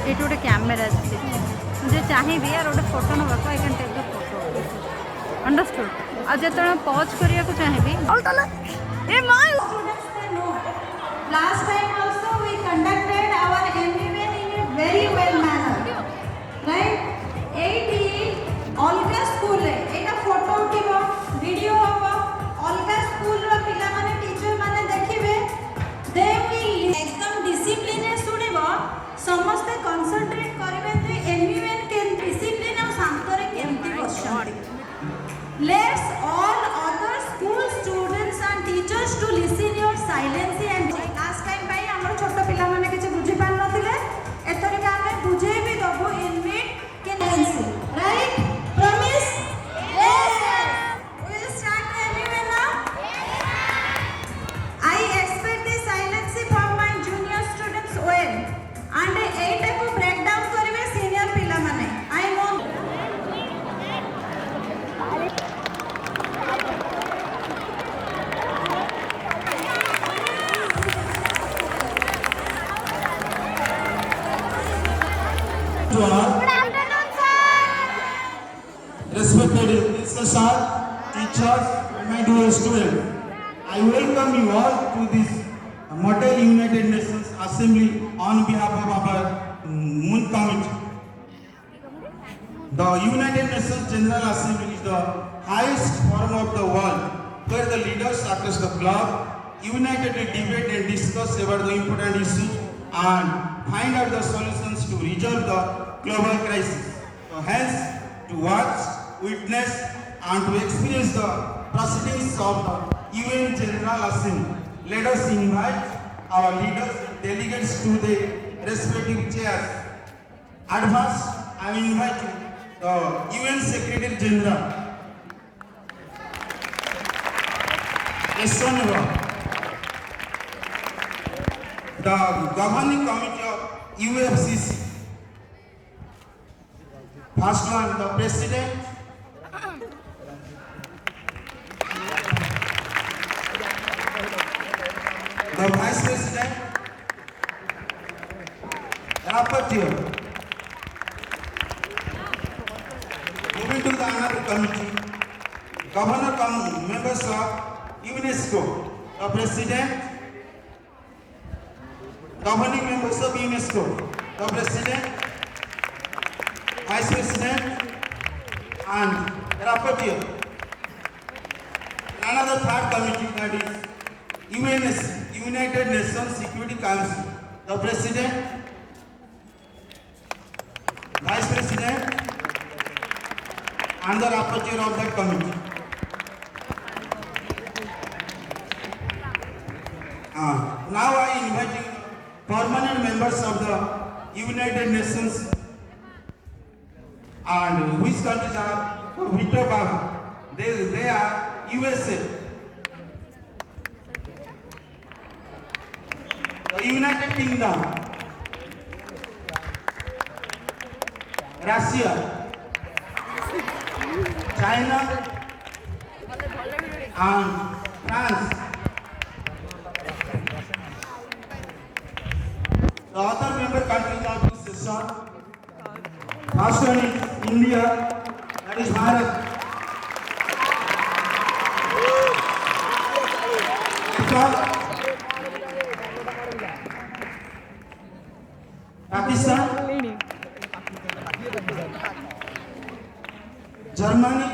ये गोटे कैमेरा अच्छी मुझे चाहिए यार गोटे फोटो ना I can take the photo understood आज जो पॉज करने को चाहिए Last time also we conducted our MUN in a very well manner, right? 8 Olga school रे एटा फोटो उठिबो वीडियो होबो Olga school रो पिला माने टीचर माने देखिबे they will एकदम डिसिप्लिन रे सुनिबो समस्त कंसंट्रेट करिवे जे MUN के डिसिप्लिन और शांत रे केमती बसछंती let's all other school students and teachers to listen your silence and last time भाई हमर छोट पिला माने किछ बुझी पान नथिले एतरी का हमें बुझे भी दबो इन मिट के लेंसी right promise yes we will start everyone now I expect the silence from my junior students well and एटा को ब्रेक डाउन करिवे सीनियर पिला माने I know Good afternoon, sir. Respected sir, teachers, and my dear students, I welcome you all to this Model United Nations Assembly on behalf of our Moon Committee. The United Nations General Assembly is the highest forum of the world where the leaders across the globe united to debate and discuss about the important issues and find out the solutions to resolve the global crisis. So hence, to watch, witness and to experience the proceedings of the UN General Assembly, let us invite our leaders and delegates to the respective chairs. At first, I am inviting the UN Secretary General, Esonova, the Governing Committee of UFCC. First one, the President, the Vice President, Rapporteur. Moving to the another committee, members of UNESCO, the President, governing members of UNESCO, the President, Vice President and Rapporteur. Another third committee, that is UNS, United Nations Security Council, the President, Vice President and the Rapporteur of that committee. Now I am inviting permanent members of the United Nations and which countries are Victor Baba. They are USA, the United Kingdom, Russia, China and France. The other member countries of this session, first one is India, that is Bharat. Pakistan, Germany,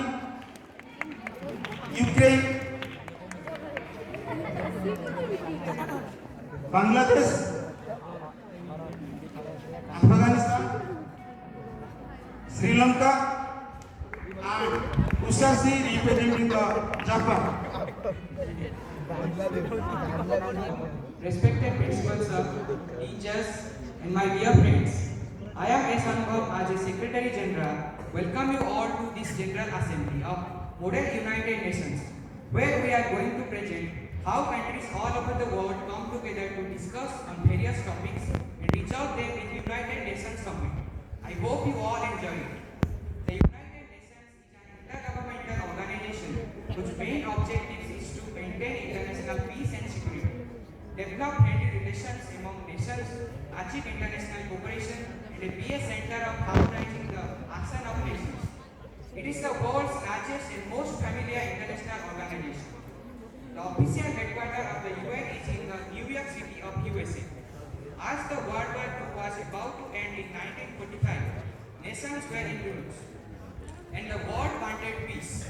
Ukraine, Bangladesh, Afghanistan, Sri Lanka, and Usasi representing the Japan. Respected principals, sir, teachers, and my dear friends, I am S. Anubhav as a Secretary General. Welcome you all to this General Assembly of Model United Nations, where we are going to present how countries all over the world come together to discuss on various topics and reach out them in United Nations Summit. I hope you all enjoy it. The United Nations is an intergovernmental organization whose main objective is to maintain international peace and security, develop friendly relations among nations, achieve international cooperation and be a center of harmonizing the action of nations. It is the world's largest and most familiar international organization. The official headquarters of the UN is in the New York City of USA. As the World War II was about to end in 1945, nations were in ruins, and the world wanted peace.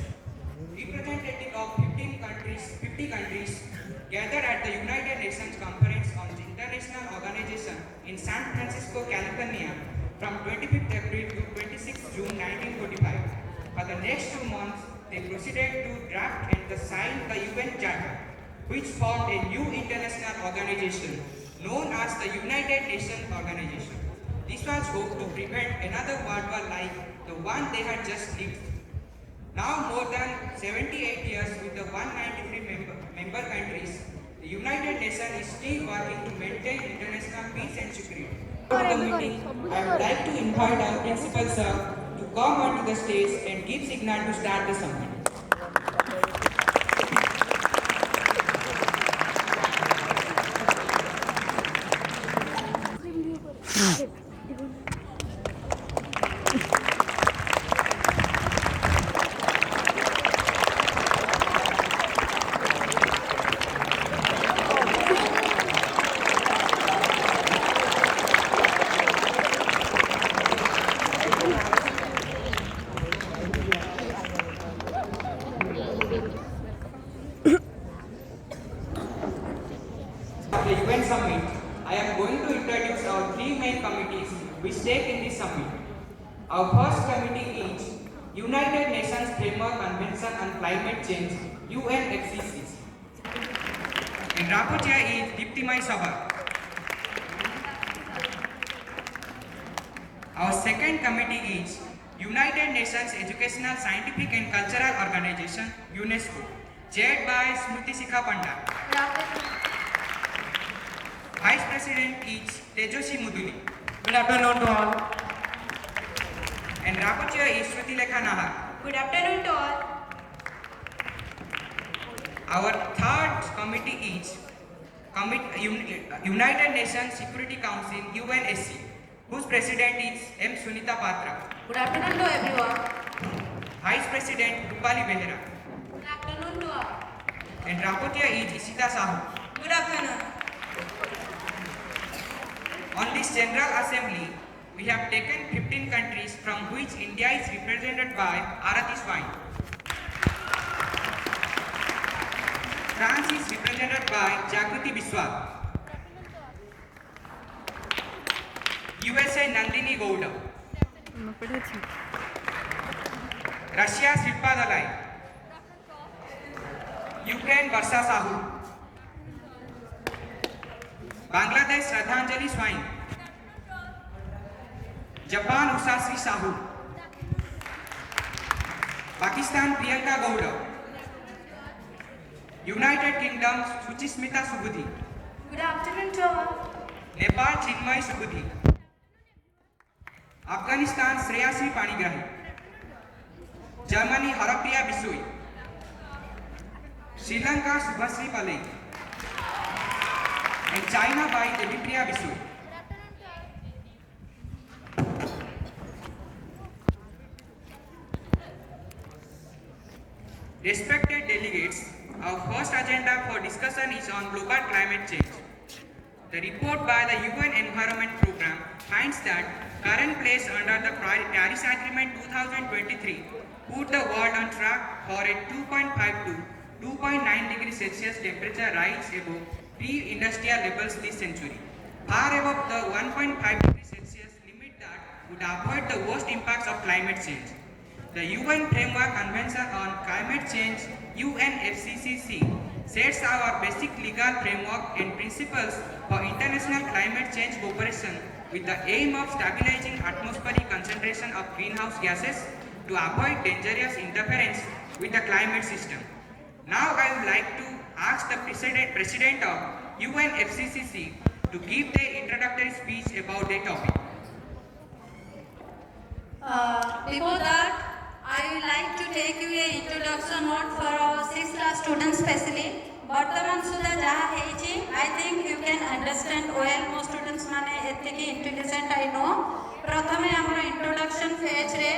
Representatives of 50 countries gathered at the United Nations Conference on the International Organization in San Francisco, California from 25th April to 26th June 1945. For the next 2 months, they proceeded to draft and sign the UN Charter, which formed a new international organization known as the United Nations Organization. This was hoped to prevent another world war like the one they had just lived. Now more than 78 years with the 193 member countries, the United Nations is still working to maintain international peace and security. For the meeting, I would like to invite our principal sir to come onto the stage and give signal to start the summit. At the UN Summit, I am going to introduce our 3 main committees which take in this summit. Our first committee is United Nations Framework Convention on Climate Change, UNFCCC. And rapporteur is Dipti Mai Sabha. Our second committee is United Nations Educational, Scientific and Cultural Organization, UNESCO, chaired by Smriti Sikha Panda. Vice President is Tejoshi Muduli. Good afternoon to all. And rapporteur is Shruti Lekha Nahar. Good afternoon to all. Our third committee is United Nations Security Council, UNSC, whose president is M. Sunita Patra. Good afternoon to everyone. Vice President Rupali Behera. Good afternoon to all. And rapporteur is Isita Sahu. Good afternoon. On this General Assembly, we have taken 15 countries from which India is represented by Arati Swain. France is represented by Jagruti Biswal. USA Nandini Gowda. Russia Shilpa Dalai. Ukraine Varsha Sahu. Bangladesh Shraddhanjali Swain. Japan Usasri Sahu. Pakistan Priyanka Gowda. United Kingdom Suchismita Subudhi. Good afternoon to all. Nepal Chinmay Subudhi. Afghanistan Shreyasri Panigrahi. Germany Harapriya Bisui. Sri Lanka Subhasri Palai. And China by Devipriya Bisui. Respected delegates, our first agenda for discussion is on global climate change. The report by the UN Environment Programme finds that current place under the Paris Agreement 2023 put the world on track for a 2.5 to 2.9 degrees Celsius temperature rise above pre-industrial levels this century, far above the 1.5 degrees Celsius limit that would avoid the worst impacts of climate change. The UN Framework Convention on Climate Change, UNFCCC, sets our basic legal framework and principles for international climate change cooperation with the aim of stabilizing atmospheric concentration of greenhouse gases to avoid dangerous interference with the climate system. Now I would like to ask the President of UNFCCC to give the introductory speech about the topic. Before that, I would like to take you an introduction note for our 6th class students especially वर्तमान सुधा जहाँ है I think you can understand well मो students माने एतिकी intelligent I know प्रथमे हमर introduction phase रे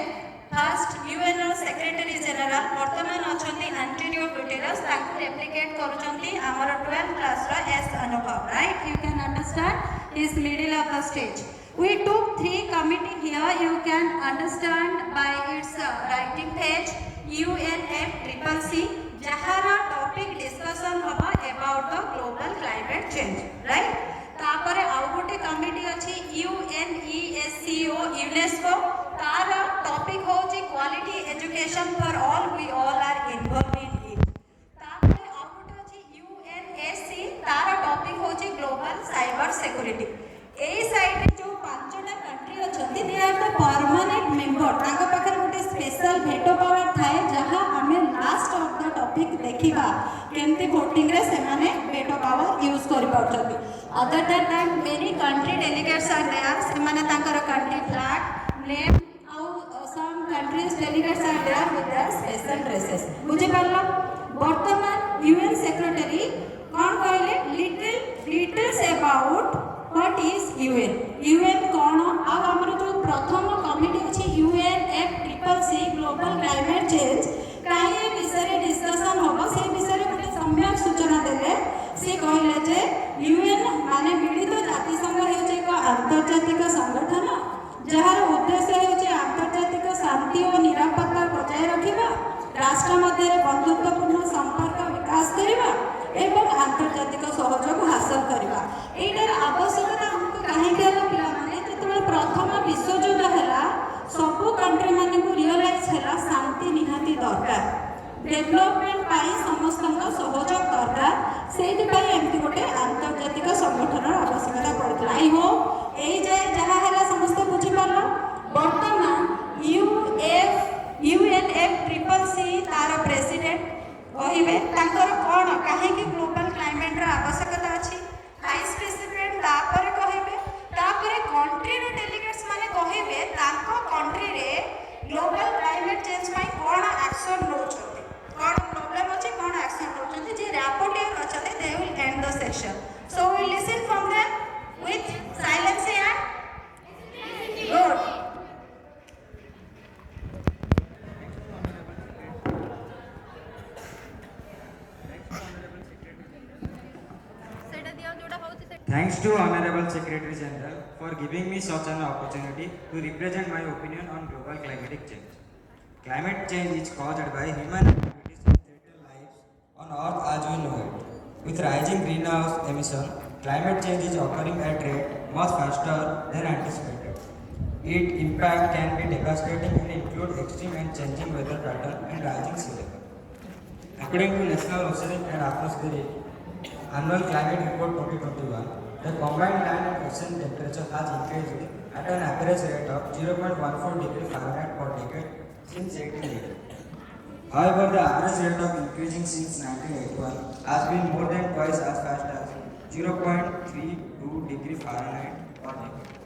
first UN secretary general वर्तमान अछंती Antonio Guterres ताकू रेप्लिकेट करूचंती हमर 12th क्लास रो एस अनुभव right you can understand is middle of the stage we took 3 committee here you can understand by its writing page UNFCCC जहार topic discussion हबा about the global climate change right तापर आउ गोटे committee अछि UNESCO UNESCO तार topic होची quality education for all we all are involve in it तापर आउ गोटे अछि UNSC तार टॉपिक होची ग्लोबल साइबर सिक्योरिटी ए साइड रे जो पांचटा country अछंती they are the permanent member ताका पाखर गोटे स्पेशल भेटो पावर थाए जहां हमें लास्ट ऑफ द टॉपिक देखिबा केमती वोटिंग रे से माने भेटो पावर यूज करि पाउछंती other than that many country delegates are there से माने ताकर कंट्री फ्लैग नेम आउ some countries delegates are there with their special dresses बुझे पारलो वर्तमान यूएन सेक्रेटरी कोन कहले little details about what is UN UN कौन आ हमर जो प्रथम कमिटी अछि UNFCCC ग्लोबल क्लाइमेट चेंज काहे विषय रे डिस्कशन होबो से विषय रे गोटे सम्यक सूचना देले से कहले जे यूएन माने मिलित जाति संघ हेउचे एक अंतर्जातिक संगठन जहार उद्देश्य हेउचे अंतर्जातिक शांति और निरापत्ता बजाय रखिबा राष्ट्र मध्य बंधुत्वपूर्ण संपर्क विकास करिबा एवं अंतर्जातिक सहयोग हासिल करवा एटार आवश्यकता हमको काहे केला पिला माने जेतबे प्रथम विश्व युद्ध हैला सब कंट्री माने को रियलाइज हैला शांति निहाती दरकार डेवलपमेंट पाई समस्त सहयोग दरकार सेति पाई एमती गोटे अंतर्जातिक संगठन आवश्यकता पड़तला आई हो एई जाय जहा हैला समस्त बुझी पारलो वर्तमान UNFCCC तार प्रेसिडेंट कहिबे ताकर कोन काहे कि ग्लोबल क्लाइमेट रा आवश्यकता अछि वाइस प्रेसिडेंट तापर कहिबे तापर कंट्री रो डेलीगेट्स माने कहिबे ताको कंट्री रे ग्लोबल क्लाइमेट चेंज पई कोन एक्शन नोचते कोन प्रॉब्लम अछि कोन एक्शन नोचते जे रैपोर्टर अछते they will end the session so we listen from them with silence and good Thanks to Honorable Secretary General for giving me such an opportunity to represent my opinion on global climatic change. Climate change is caused by human activities and threaten lives on Earth as we know it. With rising greenhouse emission, climate change is occurring at a rate much faster than anticipated. Its impact can be devastating and include extreme and changing weather pattern and rising sea level. According to National Oceanic and Atmospheric Annual Climate Report 2021, the combined land and ocean temperature has increased at an average rate of 0.14 degree Fahrenheit per decade since 1880. However, the average rate of increasing since 1981 has been more than twice as fast as 0.32 degree Fahrenheit per decade.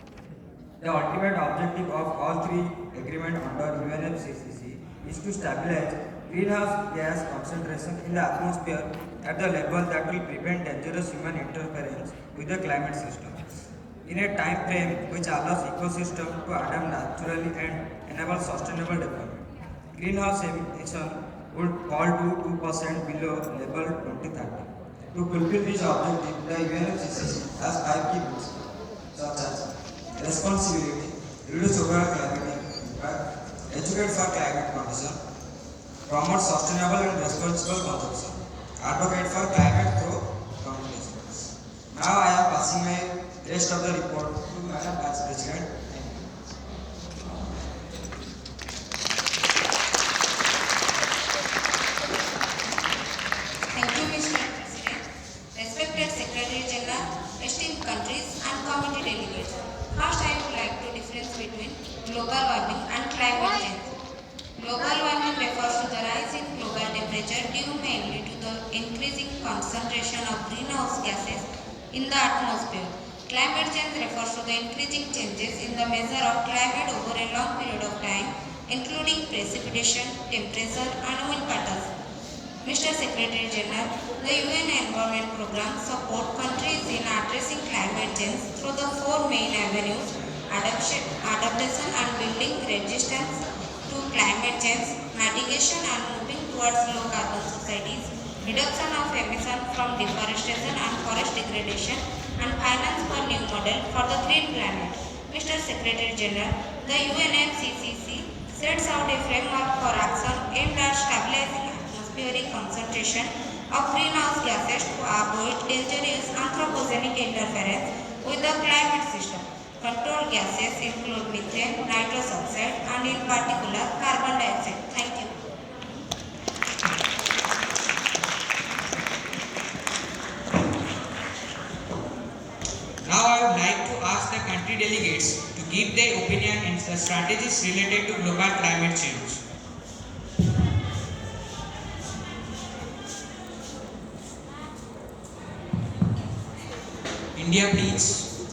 The ultimate objective of all three agreements under UNFCCC is to stabilize greenhouse gas concentration in the atmosphere at the level that will prevent dangerous human interference with the climate system in a time frame which allows ecosystem to adapt naturally and enable sustainable development. Greenhouse emission would fall to 2% below level 2030. To fulfill this objective, the UNFCCC has 5 key goals such as responsibility, reduce overall climate impact, educate for climate condition, promote sustainable and responsible consumption, advocate for climate through communications. Now I am passing my rest of the report to Madam Vice President. Thank you, Mr. President. Respected Secretary General, esteemed countries and committee delegates. First, I would like to difference between global warming and climate change. Global warming refers to the rise in global temperature due mainly to the increasing concentration of greenhouse gases in the atmosphere. Climate change refers to the increasing changes in the measure of climate over a long period of time, including precipitation, temperature, and wind patterns. Mr. Secretary General, The UN Environment Programme supports countries in addressing climate change through the four main avenues: adaptation and building resistance to climate change, mitigation and moving towards low carbon societies, reduction of emissions from deforestation and forest degradation, and finance for new model for the green planet. Mr. Secretary General, the UNFCCC sets out a framework for action aimed at stabilizing atmospheric concentration of greenhouse gases to avoid dangerous anthropogenic interference with the climate system. Controlled gases include methane, nitrous oxide, and in particular carbon dioxide. Thank you. Now I would like to ask the country delegates to give their opinion on the strategies related to global climate change. India, please.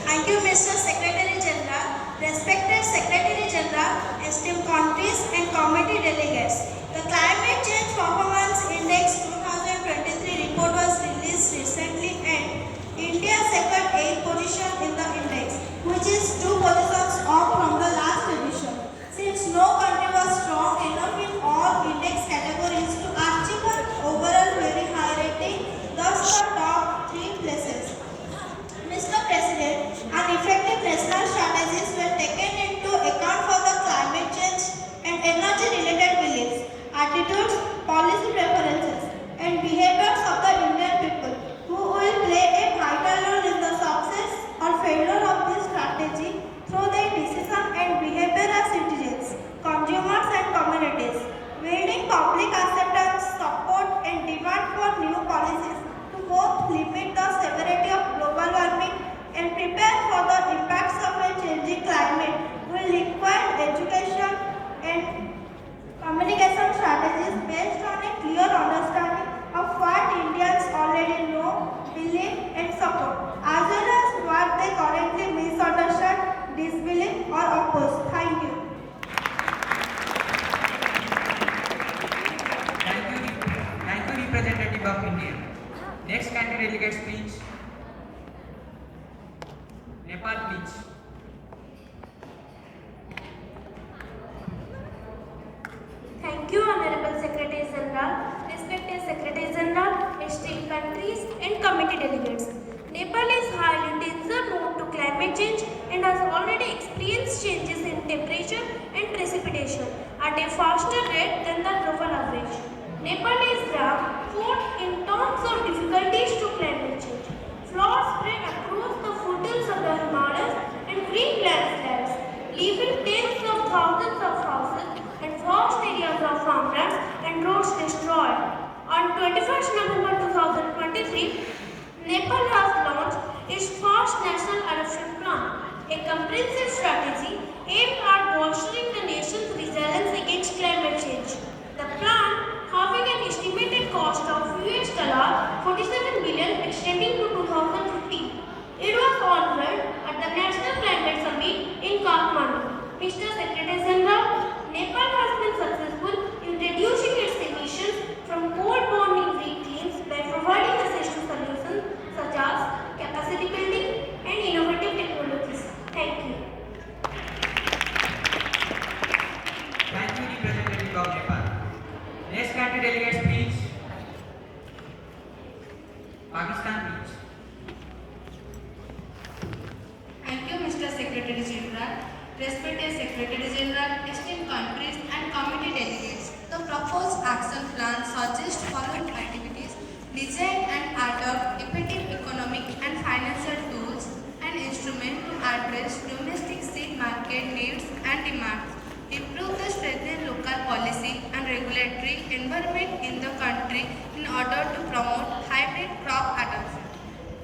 Thank you, Mr. Secretary General. Respected Secretary General, esteemed countries and committee delegates, the Climate Change Performance Index 2023 report was released recently and India secured 8th position in the index, which is 2 positions up from the last edition. Since no country was strong enough in all index categories to achieve an overall very high rating, thus the top 3 places. Mr. President, an effective national strategies were taken into account for the climate change and energy-related beliefs, attitudes, policy preferences, and behaviors of the Indian people, who will play a vital role in the success or failure of this strategy through their decision and behavior as citizens, consumers, and communities, building public acceptance, support, and demand for new policies to both limit the severity of global warming and prepare for the impacts of a changing climate will require education and communication strategies based on a clear understanding of what Indians already know, believe, and support, as well as what they currently misunderstand, disbelieve, or oppose. Thank you. Thank you, representative of India. Next country delegates, please. Nepal, please. Thank you, Honorable Secretary General, respected Secretary General, esteemed countries and committee delegates. Nepal is highly danger prone to climate change and has already experienced changes in temperature and precipitation at a faster rate than the global average. Nepal is ranked fourth in terms of difficulties to climate change. Floods spread across the foothills of the Himalayas and green landscapes, leaving tens of thousands of houses and vast areas of farmlands and roads destroyed. On 21st November 2023, Nepal has launched its first National Adaptation Plan, a comprehensive strategy aimed at bolstering the nation's resilience against climate change. The plan, having an estimated cost of $47 billion extending to 2050. It was honored at the National Climate Summit in Kathmandu. Mr. Secretary General, Nepal has been successful in reducing its emissions from coal-burning vehicles by providing essential solutions such as capacity building and innovative technologies. Thank you. Thank you, representative of Nepal. Next country delegates, please. Pakistan, please. Thank you, Mr. Secretary General, respected Secretary General, esteemed countries and committee delegates. The proposed action plan suggests following activities: design and adopt effective economic and financial tools and instruments to address domestic seed market needs and demands, improve the strengthened local policy and regulatory environment in the country in order to promote hybrid crop adoption.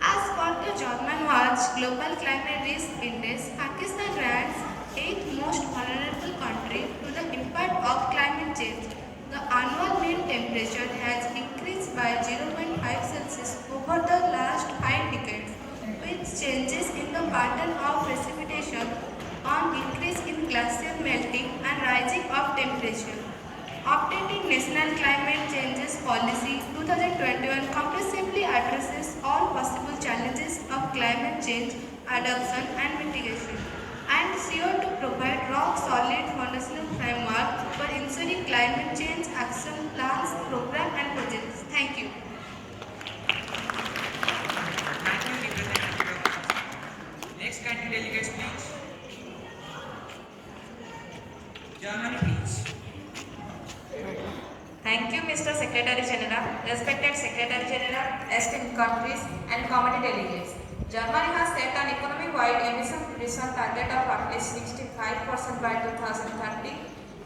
As per the German Watch Global Climate Risk Index, Pakistan ranks 8th most vulnerable country to the impact of climate change. The annual mean temperature has increased by 0.5 Celsius over the last 5 decades, with changes in the pattern of precipitation on increase in glacier melting and rising of temperature. Updating National Climate Changes Policy 2021 comprehensively addresses all possible challenges of climate change, adoption and mitigation, and sure to provide rock-solid foundational framework for ensuring climate change action plans, programs and projects. Thank you. Thank you, Representative. Next country delegates, please. Germany, please. Thank you, Mr. Secretary General, respected Secretary General, esteemed countries and committee delegates. Germany has set an economy-wide emission reduction target of at least 65% by 2030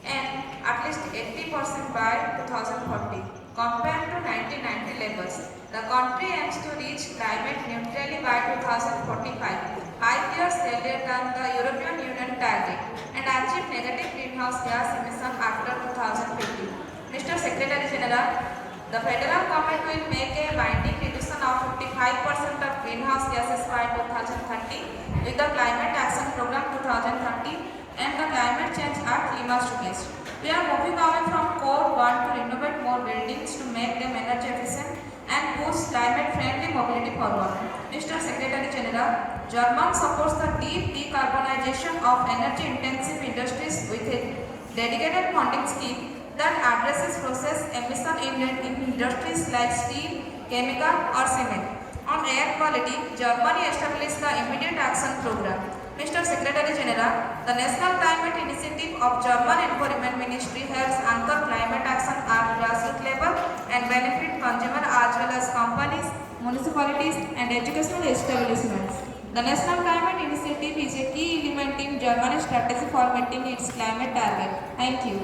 and at least 80% by 2040. Compared to 1990 levels, the country aims to reach climate neutrality by 2045, 5 years earlier than the European Union target, and achieve negative greenhouse gas emission after 2050. Mr. Secretary General, the federal government will make a binding reduction of 55% of greenhouse gases by 2030 with the Climate Action Program 2030 and the Climate Change Act emerged. We are moving away from core one to renovate more buildings to make them energy efficient and push climate-friendly mobility forward. Mr. Secretary General, Germany supports the deep decarbonization of energy-intensive industries with a dedicated funding scheme that addresses process emission in industries like steel, chemical or cement. On air quality, Germany established the Immediate Action Program. Mr. Secretary General, the National Climate Initiative of German Environment Ministry helps anchor climate action at grassroots level and benefit consumers as well as companies, municipalities and educational establishments. The National Climate Initiative is a key element in Germany's strategy for meeting its climate target. Thank you.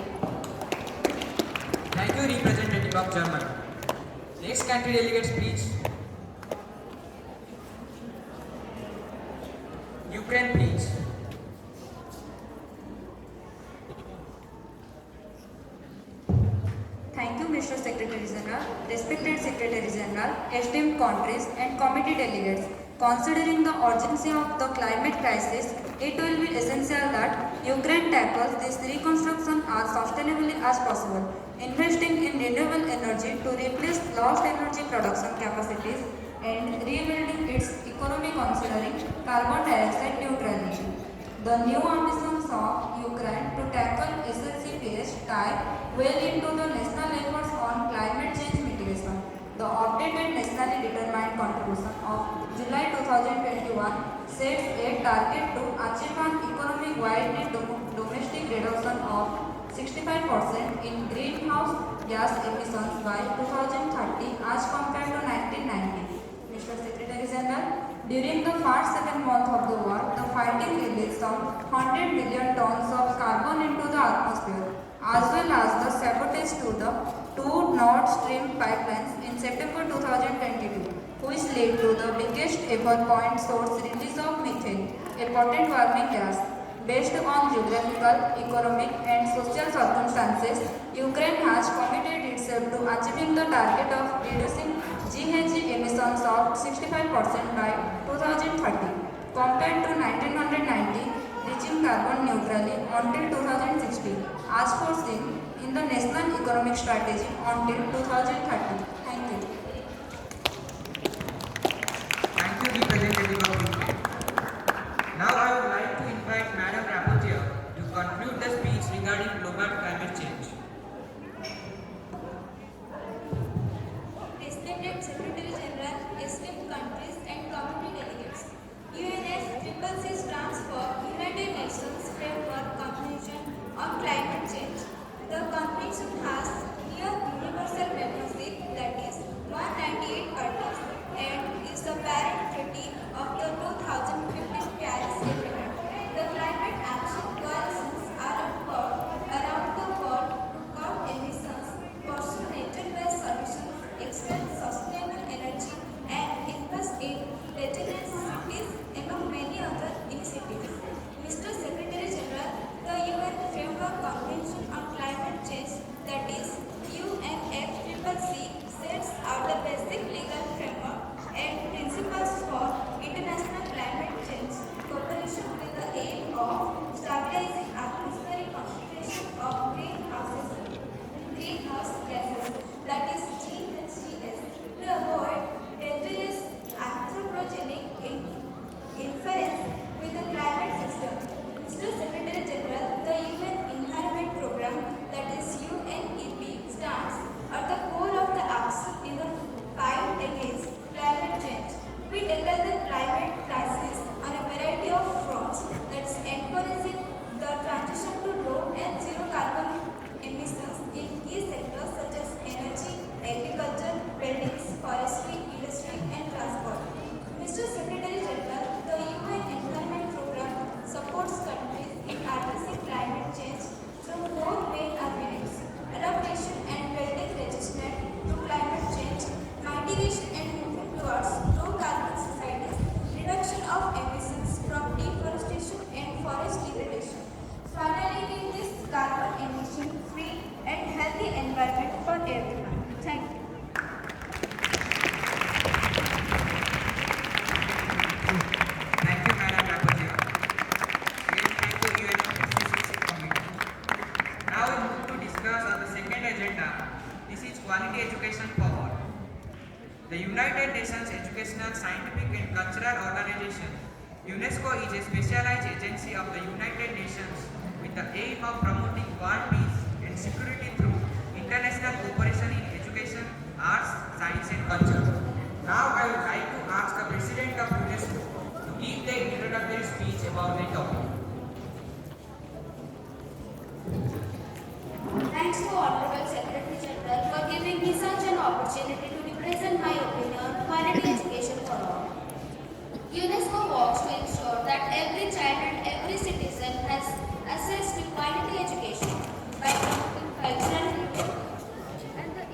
Thank you, Representative of Germany. Next country delegates, please. Ukraine, please. Thank you, Mr. Secretary General, respected Secretary General, esteemed countries and committee delegates. Considering the urgency of the climate crisis, it will be essential that Ukraine tackles this reconstruction as sustainably as possible, investing in renewable energy to replace lost energy production capacities and rebuilding its economy considering carbon dioxide neutrality. The new ambitions of Ukraine to tackle SLCPS tie well into the national efforts on climate change mitigation. The updated nationally determined contribution of July 2021 sets a target to achieve an economy-wide domestic reduction of 65% in greenhouse gas emissions by 2030 as compared to 1990. Mr. Secretary General, during the first 7 months of the war, the fighting released some 100 million tons of carbon into the atmosphere, as well as the sabotage to the two Nord Stream pipelines in September 2022, which led to the biggest ever point source release of methane, a potent warming gas. Based on geographical, economic and social circumstances, Ukraine has committed itself to achieving the target of reducing GHG emissions of 65% by 2030, compared to 1990, reaching carbon neutrality until 2060, as foreseen in the National Economic Strategy until 2030. Thank you. Thank you, Representative of Ukraine. Now I would like to invite Madam Rapporteur to conclude the speech regarding global climate change. Respected Secretary General, esteemed countries and committee delegates, UNFCCC stands for United Nations Framework Convention on Climate Change. The convention has near universal membership that agenda. This is quality education for all. The United Nations Educational, Scientific and Cultural Organization, UNESCO, is a specialized agency of the United Nations with the aim of promoting world peace and security through international cooperation in education, arts, science and culture. Now I would like to ask the President of UNESCO to give the introductory speech about the topic. Thanks to Honorable Secretary General for giving me such an opportunity to represent my opinion on quality education for all. UNESCO works to ensure that every child and every citizen has access to quality education by promoting cultural heritage and the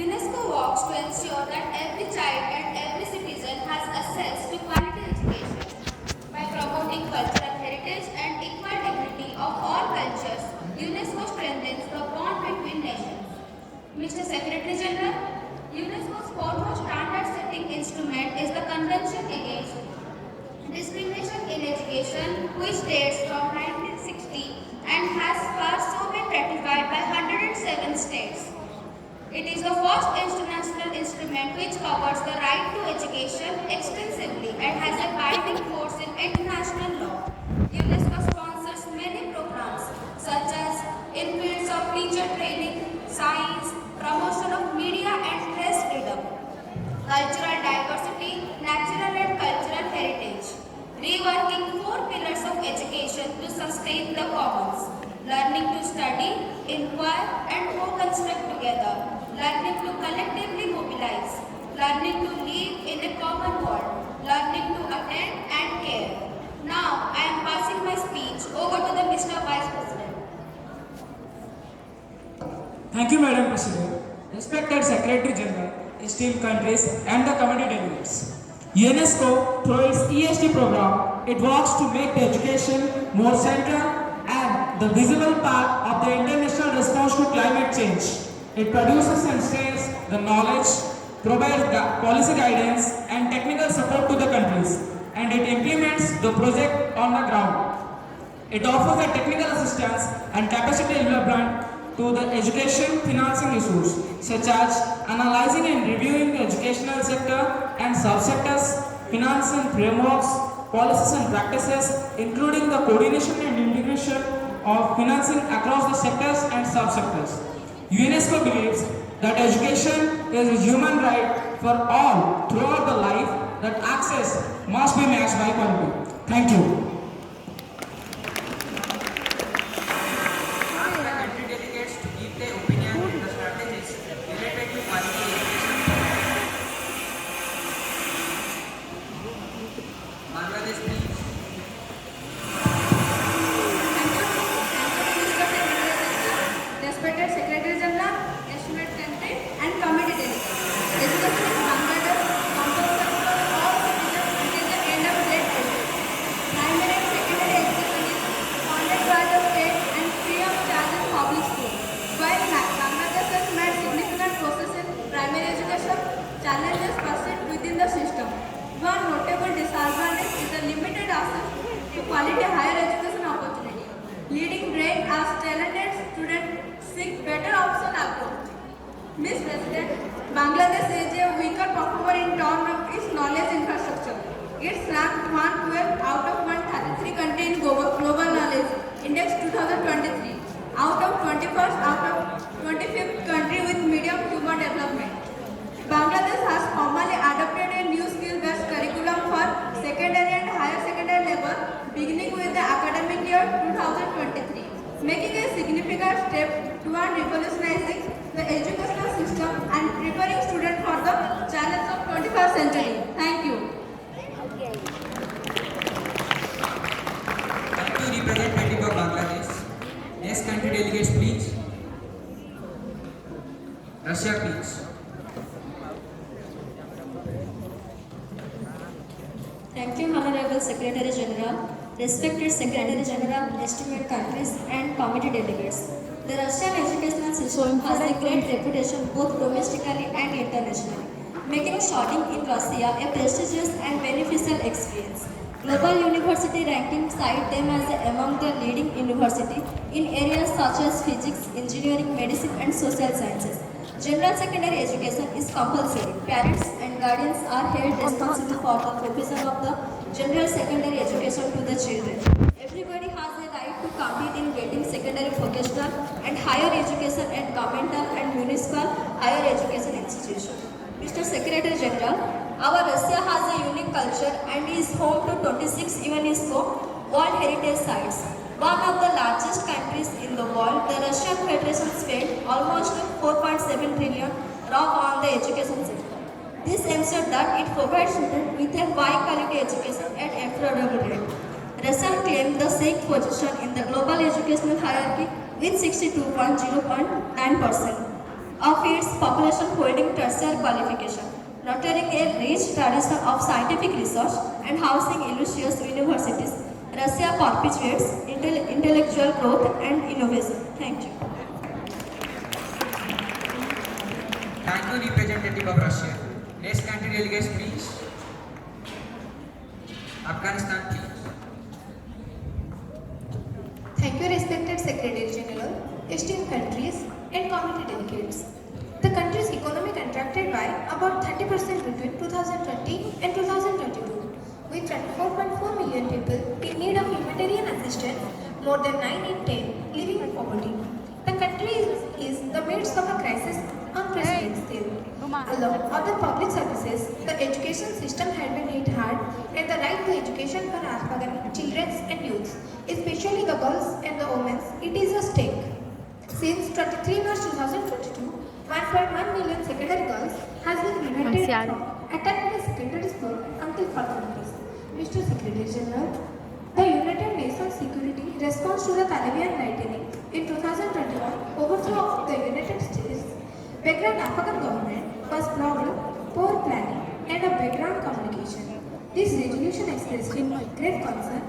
UNESCO works to ensure that every child and every citizen has access to quality education by promoting cultural heritage and equal dignity of all cultures. UNESCO strengthens the bond between nations. Mr. Secretary General, UNESCO's foremost standard-setting instrument is the Convention Against Discrimination in Education, which dates from 1960 and has far so been ratified by 107 states. It is the first international instrument which covers the right to education extensively and has a binding force in international law. UNESCO sponsors many programs such as in fields of teacher training, science, promotion of media and press freedom, cultural diversity, natural and cultural heritage, reworking 4 pillars of education to sustain the commons, learning to study, inquire and co-construct together, learning to collectively mobilize, learning to live in a common world, learning to attend and care. Now, I am passing my speech over to the Mr. Vice President. Thank you, Madam President. Respected Secretary General, esteemed countries and the committee delegates. UNESCO, through its ESD program, it works to make the education more central and the visible part of the international response to climate change. It produces and shares the knowledge, provides policy guidance and technical support to the countries, and it implements the project on the ground. It offers a technical assistance and capacity development to the education financing issues, such as analyzing and reviewing the educational sector and subsectors, financing frameworks, policies and practices, including the coordination and integration of financing across the sectors and subsectors. UNESCO believes that education is a human right for all throughout the life, that access must be matched by quality. Thank you. Ask the country delegates to give their opinion on the strategies related to quality education. Bangladesh, please. Respected Secretary General, esteemed country and committee delegates. Education in Bangladesh compulsory for all citizens until the end of grade 8. Primary and secondary education is funded by the state and free of charge in public schools. While Bangladesh has made significant progress in primary education, challenges persist within the system. One notable disadvantage is the limited access to quality higher education opportunity, leading great as talented students seek better option abroad. Ms. President, Bangladesh is a weaker performer in terms of its knowledge infrastructure. It's ranked 112 out of 133 countries in Global Knowledge Index 2023, out of 21st out of 25th country with medium human development. Bangladesh has formally adopted a new skill-based curriculum for secondary and higher secondary level, beginning with the academic year 2023, making a significant step toward revolutionizing the educational system and preparing students for the challenge of 21st century. Thank you. Thank you, representative of Bangladesh. Next country delegates, please. Russia, please. Thank you, Honorable Secretary General, respected Secretary General, esteemed countries and committee delegates. The Russian educational system has a great reputation both domestically and internationally. making studying in Russia a prestigious and beneficial experience. Global University ranking cite them as among the leading university in areas such as physics, engineering, medicine and social sciences. General secondary education is compulsory. Parents and guardians are held responsible for the provision of the general secondary education to the children. Everybody has a right to compete in getting secondary vocational and higher education at governmental and municipal higher education institutions. Mr. Secretary General, our Russia has a unique culture and is home to 26 UNESCO World Heritage Sites. One of the largest countries in the world, the Russian Federation spent almost 4.7 trillion on the education sector. This ensures that it provides students with a high-quality education at affordable rate. Russia claimed the sixth position in the global educational hierarchy with 62.09% of its population holding tertiary qualification, nurturing a rich tradition of scientific research and housing illustrious universities. Russia perpetuates intellectual growth and innovation. Thank you. Thank you, representative of Russia. Next country delegates, please. Afghanistan, please. Thank you, respected Secretary General, esteemed countries and committee delegates. The country's economy contracted by about 30% between 2020 and 2022, with 24.4 million people in need of humanitarian assistance, more than 9 in 10 living in poverty. The country is in the midst of a crisis unprecedented scale. Along other public services, the education system had been hit hard, and the right to education for Afghan children and youths, especially the girls and the women, it is at stake. Since 23 March 2022, 1.1 million secondary girls has been prevented from attending the secondary school until further notice. Mr. Secretary General, the United Nations Security response to the Taliban lightning in 2021 overthrow of the United States background Afghan government was blocked, poor planning and a background communication. This resolution expressed grave concern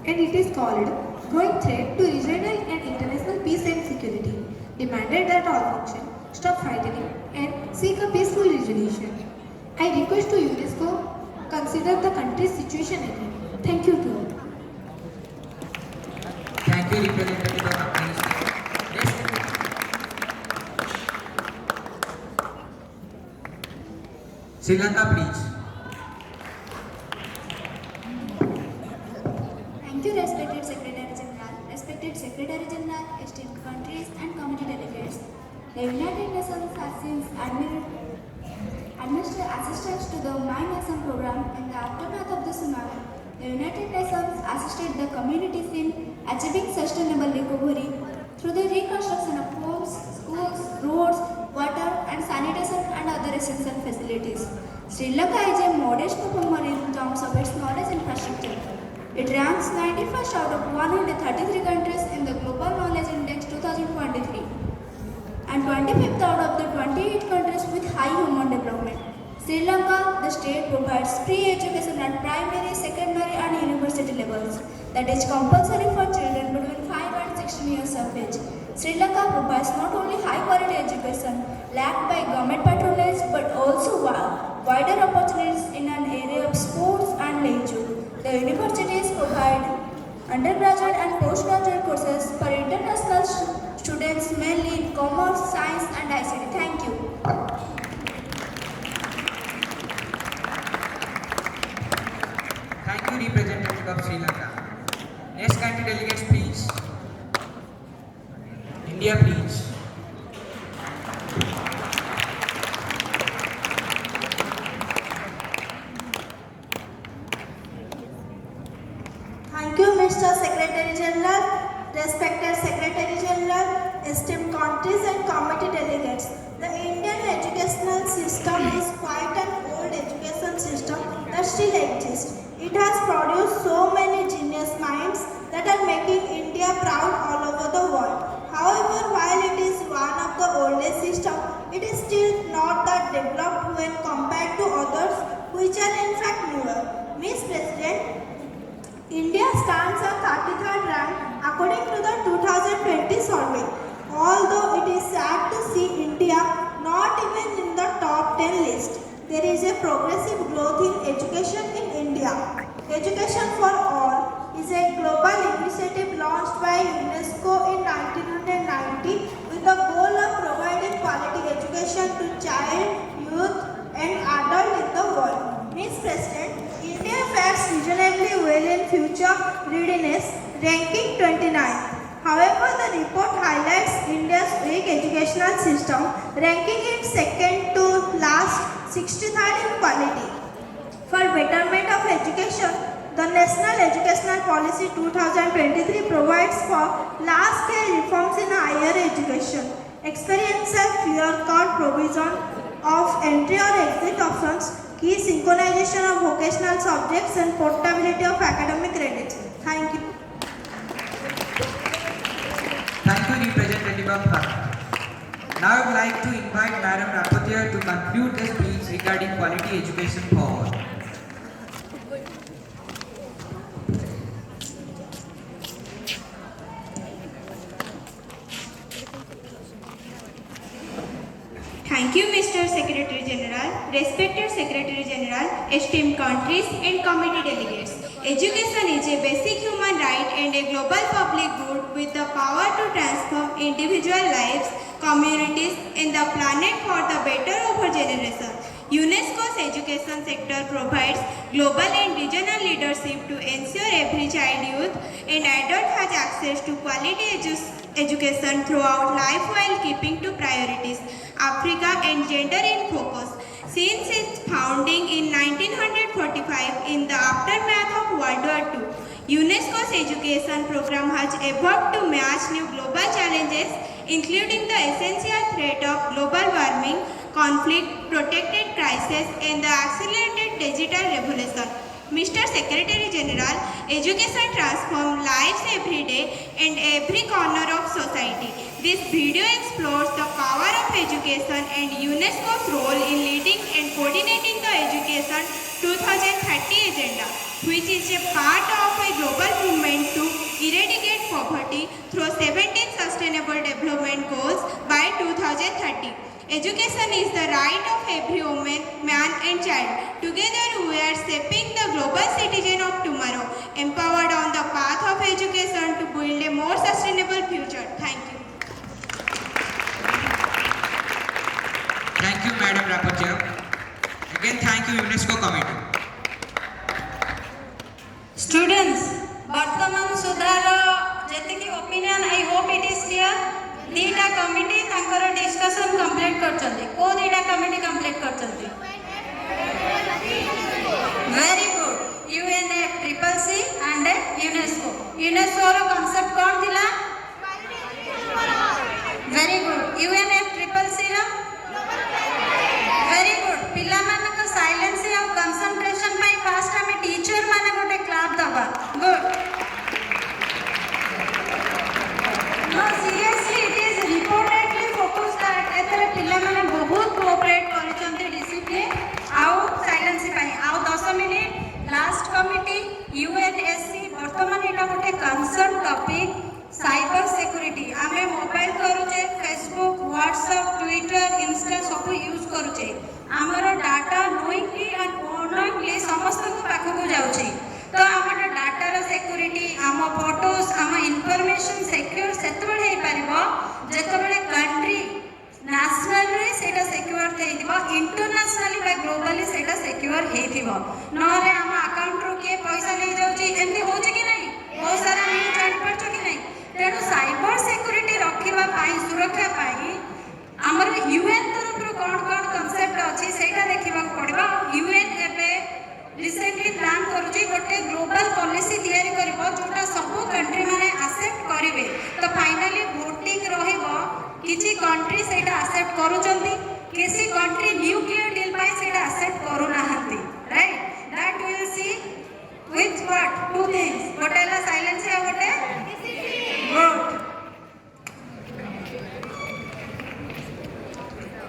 and it is called growing threat to regional and international peace and security, demanded that all factions stop fighting and seek a peaceful resolution. I request to UNESCO consider the country's situation again. Thank you to all. Thank you, representative of Afghanistan. Next. Sri Lanka, please. Thank you, respected Secretary General, esteemed countries and committee delegates. The United Nations has since administered assistance to the My Nation program in the aftermath of the tsunami. The United Nations assisted the communities in achieving sustainable recovery through the reconstruction of homes, schools, roads, water and sanitation and other essential facilities. Sri Lanka is a modest performer in terms of its knowledge infrastructure. It ranks 91st out of 133 countries in the Global Knowledge Index 2023 and 25th out of the 28 countries with high human development. Sri Lanka, the state provides free education at primary, secondary and university levels that is compulsory for children between 5 and 16 years of age. Sri Lanka provides not only high quality education lacked by government patronage but also wider opportunities in an area of sports and leisure. The universities provide undergraduate and postgraduate courses for international students mainly in commerce, science and ICT. Thank you. Thank you, representative of Sri Lanka. Next country delegates, please. India, please. Thank you, Mr. Secretary General, respected Secretary General, esteemed countries and committee delegates. The Indian educational system is quite an old education system that still exists. It has produced so many genius minds that are making India proud all over the world. However, while it is one of the oldest systems, it is still not that developed when compared to others which are in fact newer. Ms. President, India stands at 33rd rank according to the 2020 survey. Although it is there is a progressive growth in education in India. Education for All is a global initiative launched by UNESCO in 1990 with the goal of providing quality education to child, youth and adult in the world. Ms. President, India fares reasonably well in future readiness, ranking 29. However, the report highlights India's weak educational system, ranking it second to last 63rd in quality. For betterment of education, the National Educational Policy 2023 provides for large-scale reforms in higher education, experiential clear-cut provision of entry or exit options, key synchronization of vocational subjects and portability of academic credits. Thank you. Thank you, Representative of Bharat. Now I would like to invite Madam Rapporteur to conclude the speech regarding quality education for all. Thank you, Mr. Secretary General, respected Secretary General, esteemed countries and committee delegates. Education is a basic human right and a global public good with the power to transform individual lives, communities and the planet for the better over generations. UNESCO's education sector provides global and regional leadership to ensure every child, youth and adult has access to quality education throughout life while keeping to priorities Africa and gender in focus. Since its founding in 1945 in the aftermath of World War II, UNESCO's education program has evolved to match new global challenges, including the essential threat of global warming, conflict, protected crisis, and the accelerated digital revolution. Mr. Secretary General, education transforms lives every day and every corner of society. This video explores the power of education and UNESCO's role in leading and coordinating the Education 2030 agenda, which is a part of a global movement to eradicate poverty through 17 Sustainable Development Goals by 2030. Education is the right of every woman, man and child. Together we are shaping the global citizen of tomorrow, empowered on the path of education to build a more sustainable future. Thank you. Thank you, Madam Rapporteur. Again, thank you, UNESCO Committee. Students, Bartaman Sudhara Jetiki opinion, I hope it is clear. Dita committee tankara discussion complete karchandi. Ko dita committee complete karchandi. Very good. UNFCCC and UNESCO. UNESCO ro concept kon thila? Very good. UNFCCC ro? Very good. Pilla manaka silence of concentration by first time teacher mane gote clap daba. Good. No, seriously, it is reportedly focused that एतरे पिला माने बहुत cooperate करिसंती discipline आउ silence पाई आउ 10 minute last committee UNSC वर्तमान एटा गोटे concern topic cyber security आमे mobile करूचे Facebook WhatsApp Twitter Insta सब यूज करूचे हमर डाटा नोइंगली एंड अननोइंगली समस्त को पाखको जाउची तो हमर डाटा रो सिक्योरिटी आम फोटोस आम इनफॉरमेशन सिक्योर सेतबेले हे परिबो जेतबेले कंट्री नेशनल रे सेटा सिक्योर थेइदिबो इंटरनेशनली बा ग्लोबली सेटा सिक्योर हेइदिबो नहले हम अकाउंट रो के पैसा ले जाउची एमती होची कि नहीं बहुत सारा नहीं जान पड़छो कि नहीं तेणु साइबर सिक्योरिटी रखिबा पाई सुरक्षा पाई हमर यूएन तरफ रो कोन कांसेप्ट अछि सेटा देखिबा पड़िबो यूएन एबे रिसेंटली प्लान करूची गोटे ग्लोबल पॉलिसी तैयारी करिवो जोटा सब कंट्री माने एक्सेप्ट करिवे तो फाइनली वोटिंग रहिबो किछि कंट्री सेटा एक्सेप्ट करूचंती किछि कंट्री न्यूक्लियर डील पाई सेटा एक्सेप्ट करू नाहंती right that we will see with what two things गोटेला साइलेंस या गोटे good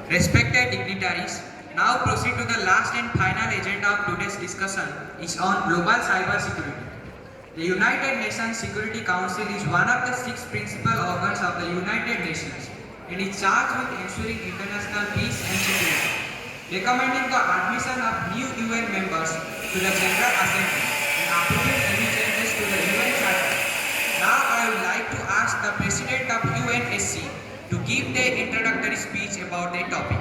Respected dignitaries, now proceed to the last and final agenda of today's discussion is on global cyber security. The United Nations Security Council is one of the 6 principal organs of the United Nations and is charged with ensuring international peace and security. recommending the admission of new UN members to the General Assembly and approving any changes to the UN Charter. Now I would like to ask the President of UNSC to give their introductory speech about the topic.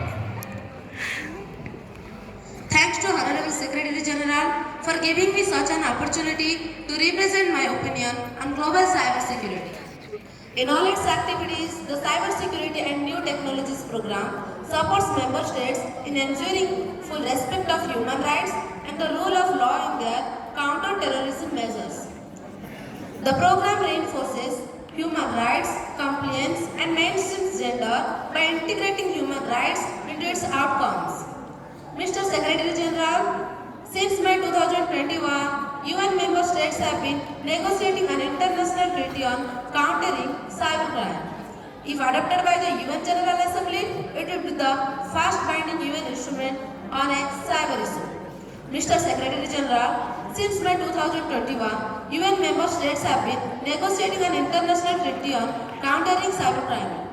Thanks to Honorable Secretary General for giving me such an opportunity to represent my opinion on global cyber security. In all its activities, the Cyber Security and New Technologies Program supports member states in ensuring full respect of human rights and the rule of law in their counter-terrorism measures. The program reinforces human rights, compliance and mainstreams gender by integrating human rights into its outcomes. Mr. Secretary General, since May 2021, UN member states have been negotiating an international treaty on countering cybercrime. If adopted by the UN General Assembly, it will be the first binding UN instrument on a cyber issue. Mr. Secretary General, since May 2021, UN member states have been negotiating an international treaty on countering cybercrime.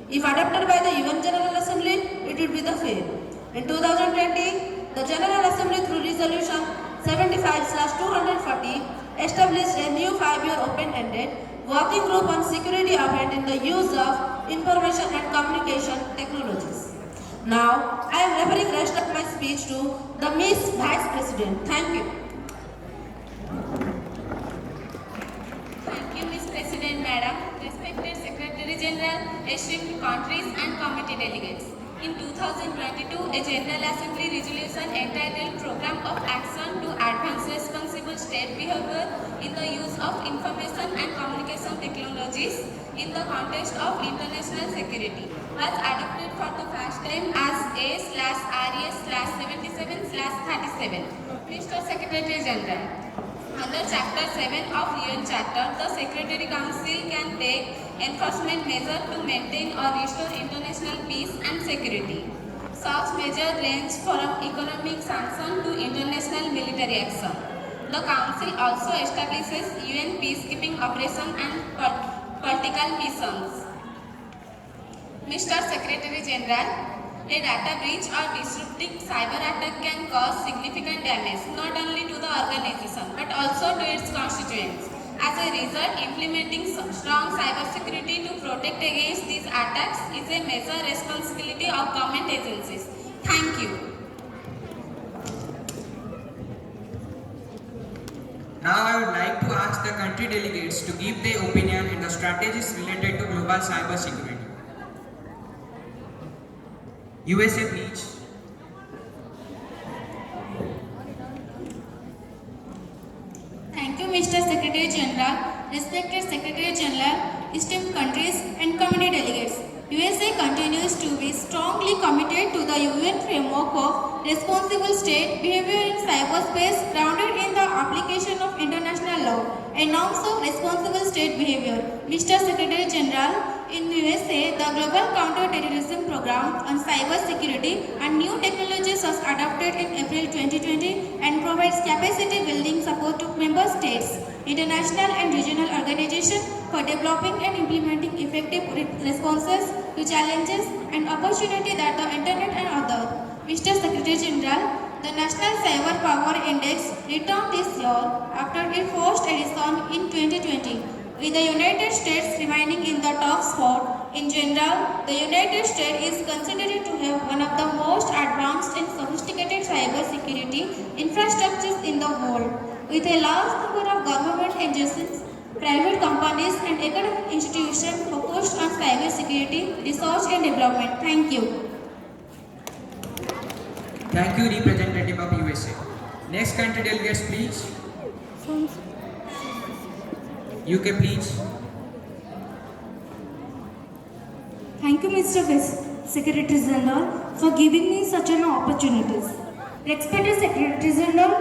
If adopted by the UN General Assembly, it will be the fifth. In 2020, the General Assembly through Resolution 75/240 established a new 5-year open-ended working group on security in the use of information and communication technologies. Now, I am referring the rest of my speech to the Miss Vice President. Thank you. Thank you, Ms. President, Madam, respected Secretary General, esteemed countries and committee delegates. In 2022, a General Assembly resolution entitled Program of Action to Advance Responsible State Behavior in the Use of Information and Communication Technologies in the Context of International Security was adopted for the first time as A/RS/77/37. Mr. Secretary General, under Chapter 7 of UN Charter, the Secretary Council can take enforcement measures to maintain or restore international peace and security. Such measures range from economic sanction to international military action. The Council also establishes UN peacekeeping operations and political missions. Mr. Secretary General, a data breach or disruptive cyber attack can cause significant damage not only to the organization but also to its constituents. As a result, implementing strong cyber security to protect against these attacks is a major responsibility of government agencies. Thank you. Now I would like to ask the country delegates to give their opinion in the strategies related to global cyber security. USA, please. Thank you, Mr. Secretary General, respected Secretary General, esteemed countries and committee delegates. USA continues to be strongly committed to the UN framework of responsible state behavior in cyberspace grounded in the application of international law and norms of responsible state behavior. Mr. Secretary General, in USA, the Global Counter-Terrorism Program on Cyber Security and New Technologies was adopted in April 2020 and provides capacity building support to member states, international and regional organizations for developing and implementing effective responses to challenges and opportunities that the Internet and other. Mr. Secretary General, the National Cyber Power Index returned this year after its first edition in 2020. With the United States remaining in the top spot, in general, the United States is considered to have one of the most advanced and sophisticated cyber security infrastructures in the world, with a large number of government agencies, private companies and academic institutions focused on cyber security, research and development. Thank you. Thank you, representative of USA. Next country delegates, please. UK, please. Thank you, Mr. Secretary General, for giving me such an opportunity. Respected Secretary General,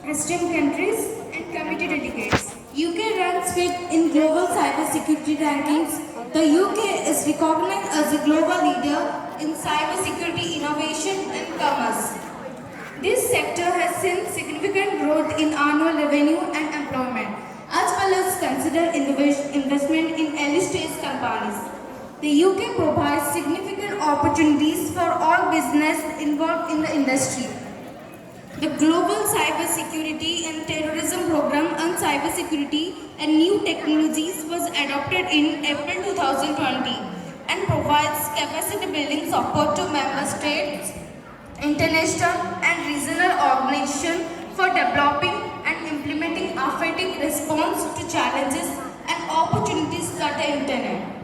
esteemed countries and committee delegates. UK ranks fifth in global cybersecurity rankings. The UK is recognized as a global leader in cybersecurity innovation and commerce. This sector has seen significant growth in annual revenue and employment, as well as consider investment in early-stage companies. The UK provides significant opportunities for all business business involved in the industry. The Global Cybersecurity and Terrorism Program on Cybersecurity and New Technologies was adopted in April 2020 and provides capacity building support to member states, international and regional organizations for developing and implementing effective response to challenges and opportunities that the internet.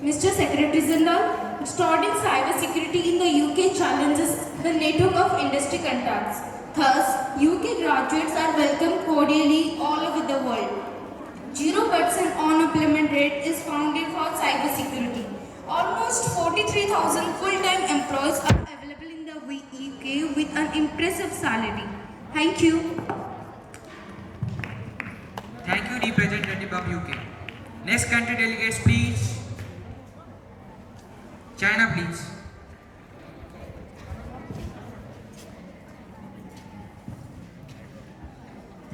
Mr. Secretary General, studying cybersecurity in the UK challenges the network of industry contacts. Thus, UK graduates are welcomed cordially all over the world. 0% unemployment rate is founded for cybersecurity. Almost 43,000 full-time employees are available in the UK with an impressive salary. Thank you. Thank you, representative of UK. Next country delegates, please. China, please.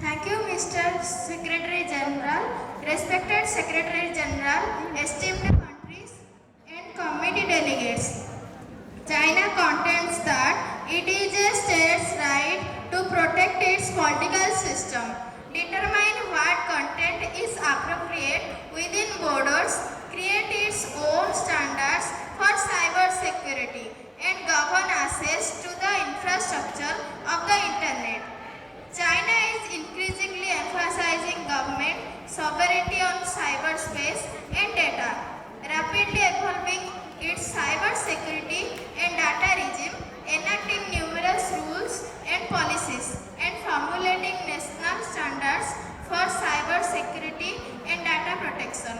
Thank you, Mr. Secretary General, respected Secretary General, esteemed countries and committee delegates. China contends that it is a state's right to protect its political system, determine what content is appropriate within borders, create its own standards for cyber security, and govern access to the infrastructure of the internet. China is increasingly emphasizing government sovereignty on cyberspace and data, rapidly evolving its cyber security and data regime, enacting numerous rules and policies, and formulating national standards for cyber security and data protection.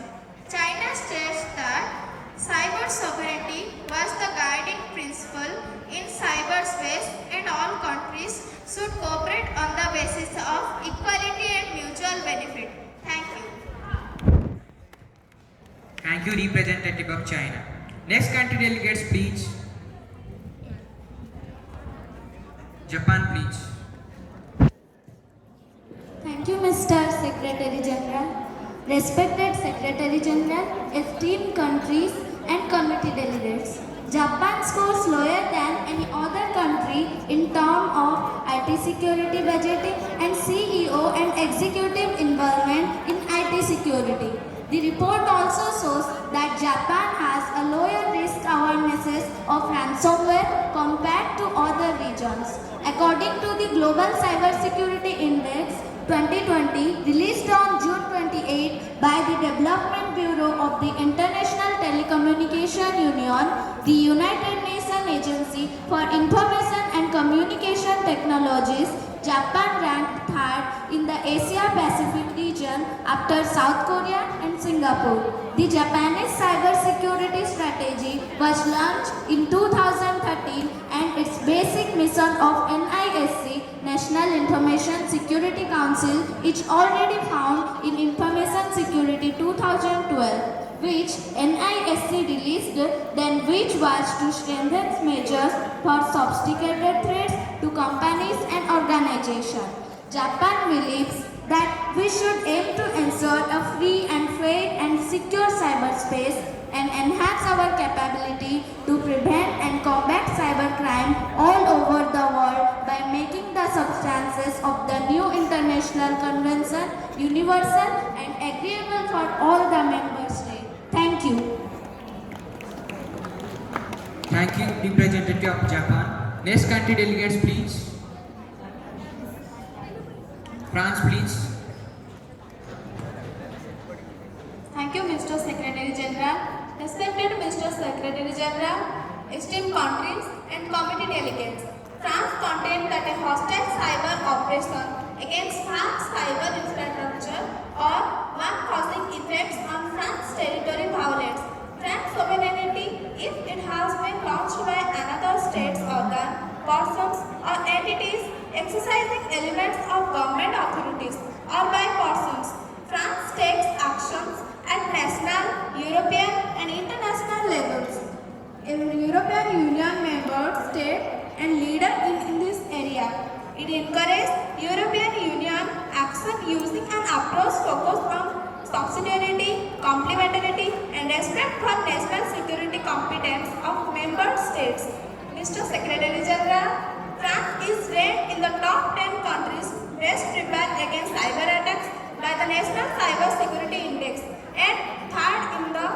China states that cyber sovereignty was the guiding principle in cyberspace and all countries should cooperate on the basis of equality and mutual benefit. Thank you. Thank you, representative of China. Next country delegates, please. Japan, please. Thank you, Mr. Secretary General. Respected Secretary General, esteemed countries and committee delegates. Japan scores lower than any other country in terms of IT security budgeting and CEO and executive involvement in IT security. The report also shows that Japan has a lower risk awarenesses of ransomware compared to other regions. According to the Global Cybersecurity Index 2020 released on June 28 by the Development Bureau of the International Telecommunication Union, the United Nations Agency for Information and Communication Technologies, Japan ranked third in the Asia Pacific region after South Korea and Singapore. The Japanese cybersecurity strategy was launched in 2013 and its basic mission of NISC, National Information Security Council, is already found in Information Security 2012, which NISC released, then which was to strengthen measures for sophisticated threats to companies and organizations. Japan believes that we should aim to ensure a free and fair and secure cyberspace and enhance our capability to prevent and combat cybercrime all over the world by making the substances of the new international convention universal and agreeable for all the member states. Thank you. Thank you, representative of Japan. Next country delegates, please. France, please. Thank you, Mr. Secretary General. Respected Mr. Secretary General, esteemed countries and committee delegates. France contends that a hostile cyber operation against France's cyber infrastructure or one causing effects on France's territory violates France's sovereignty if it has been launched by another state's organ, persons or entities exercising elements of government authorities or by persons. France takes actions at national, European and international levels. A European Union member state and leader in this area. It encourages European Union action using an approach focused on subsidiarity, complementarity and respect for national security competence of member states. Mr. Secretary General, France is ranked in the top 10 countries best prepared against cyber attacks by the National Cyber Security Index and third in the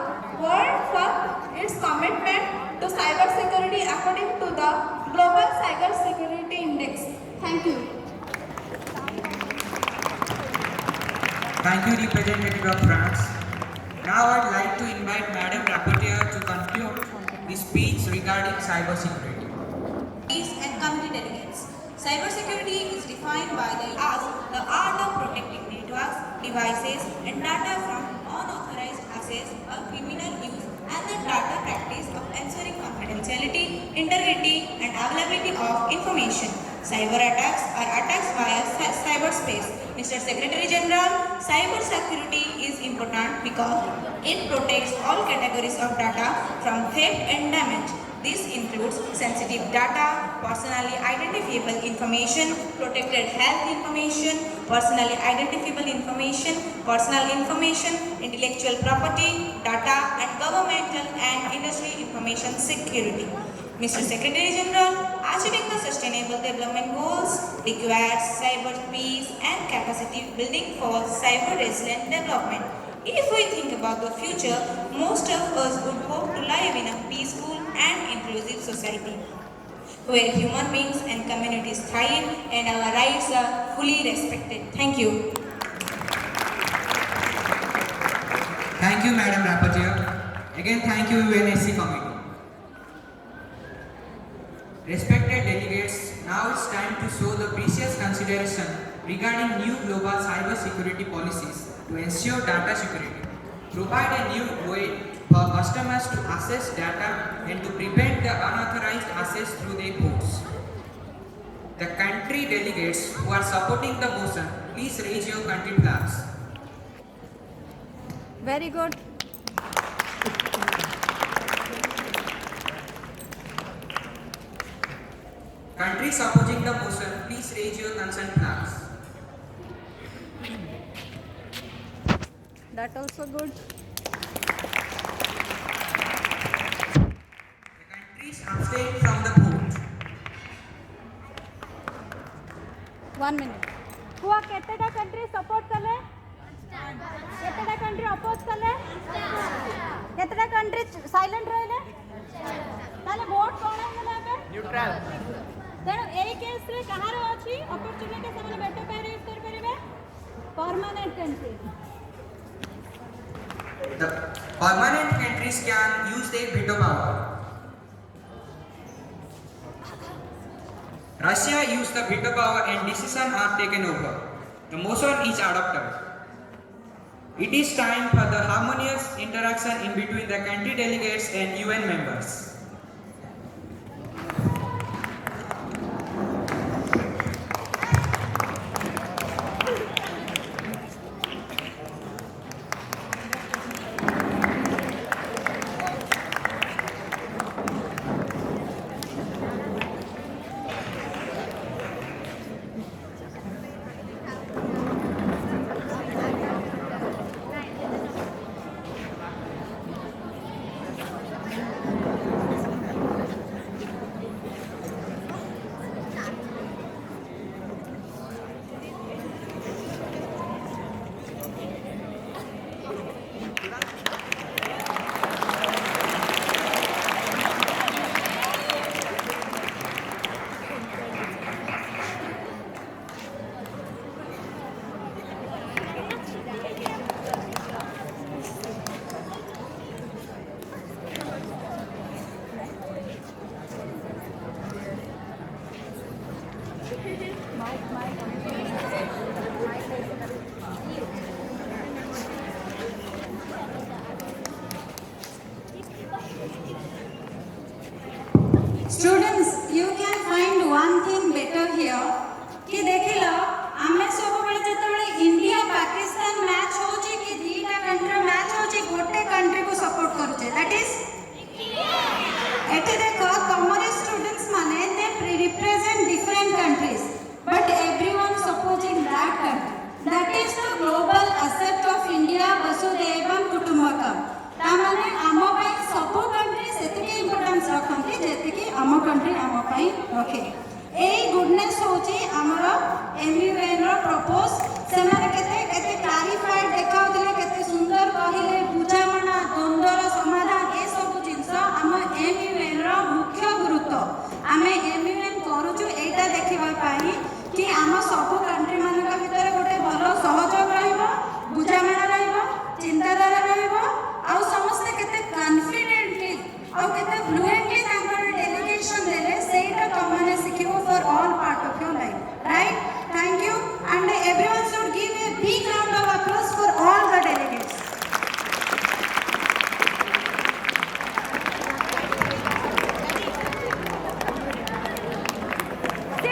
world for its commitment to cyber security according to the Global Cyber Security Index. Thank you. Thank you, representative of France. Now I'd like to invite Madam Rapporteur to conclude the speech regarding cyber security. And committee delegates. Cybersecurity is defined by as the art of protecting networks, devices, and data from unauthorized access or criminal use, and the data practice of ensuring confidentiality, integrity, and availability of information. Cyber attacks are attacks via cyberspace. Mr. Secretary General, cybersecurity is important because it protects all categories of data from theft and damage. This includes sensitive data, personally identifiable information, protected health information, personally identifiable information, personal information, intellectual property, data, and governmental and industry information security. Mr. Secretary General, achieving the Sustainable Development Goals requires cyber peace and capacity building for cyber resilient development. If we think about the future, most of us would hope to live in a peaceful and inclusive society where human beings and communities thrive and our rights are fully respected. Thank you. Thank you, Madam Rapporteur. Again, thank you, UNSC Committee. Respected delegates, now it's time to show the precious consideration regarding new global cyber security policies to ensure data security, provide a new way for customers to access data and to prevent the unauthorized access through their codes. The country delegates who are supporting the motion, please raise your country flags. Very good. Countries opposing the motion, please raise your consent flags. That also good. The countries abstain from the vote. 1 minute. हुआ केतेटा country support कले केतेटा country oppose कले केतेटा country silent रहले ताले vote कोन हेला बे neutral तेणु एई case रे कहार अछि opportunity से माने बेटो पावर यूज कर परिबे permanent country. The permanent countries can use their veto power. Russia used the veto power and decisions are taken over. The motion is adopted. It is time for the harmonious interaction in between the country delegates and UN members. Students, you can find one thing better here कि देखिलो आमे सब बेले जेतबेले India Pakistan match होची कि दीटा country match होची गोटे country को support करछे दैट इज एटे देखो तमरे स्टूडेंट्स माने they represent different countries but everyone supporting that country that is the global asset of India वसुधैवम कुटुंबकम ता माने आम पई सब कंट्री सेतिके इंपोर्टेंस रखंती जेतिके आम कंट्री आम रखे यही गुडनेस होची आमर एमयूएन रो प्रपोज से केते क्लारिफाइड देखाउतले केते सुंदर कहिले बुझामणा द्वंद्वर समाधान ए सब जिंस आम एमयूएन रो मुख्य गुरुत्व आमे एमयूएन करूछु एटा देखिबा पाई कि आम सब कंट्री मानक भितर गोटे भल सहयोग रहइबो बुझामणा रहइबो चिंताधारा रहइबो आ समस्त केते कॉन्फिडेंटली आ केते फ्लुएंटली तांकर डेलीगेशन देले सेटा कमाने सिखिबो for all part of your life right thank you and everyone should give a big round of applause for all the delegates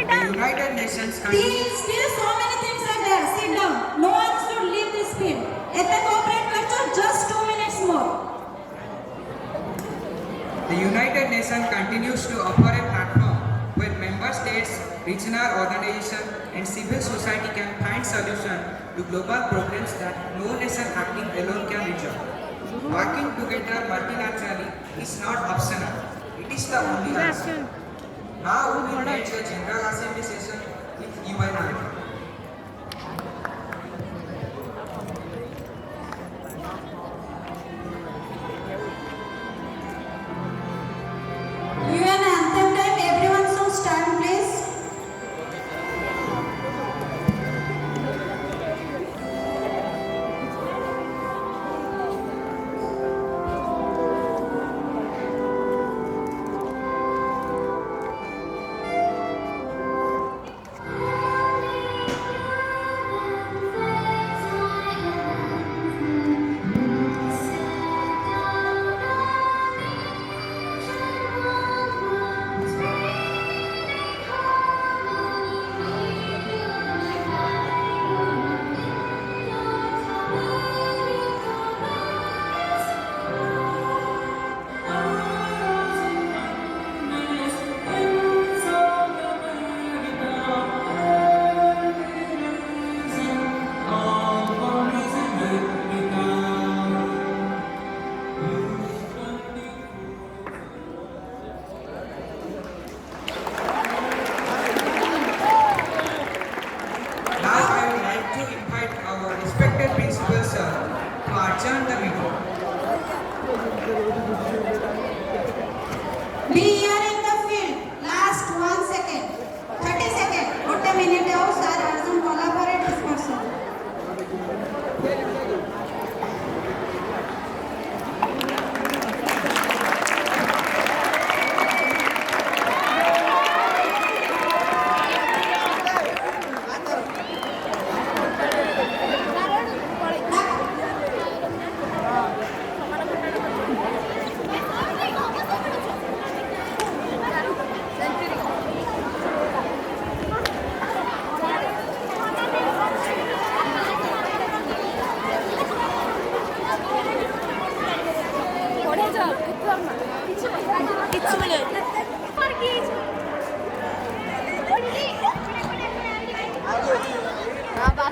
The United Nations still so many things are there sit down no one should leave this field ete cooperate karcho just 2 minutes more The United Nations continues to offer a platform where member states, regional organizations, and civil society can find solutions to global problems that no nation acting alone can resolve. Working together multilaterally is not optional; it is the only answer. Now we will head the General Assembly session with UNI. UN anthem time everyone should stand please Now I would like to invite our respected principal sir to adjourn the meeting. be here in the field last 1 second 30 second gote minute ho sir arjun kala pare discussion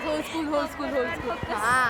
whole school.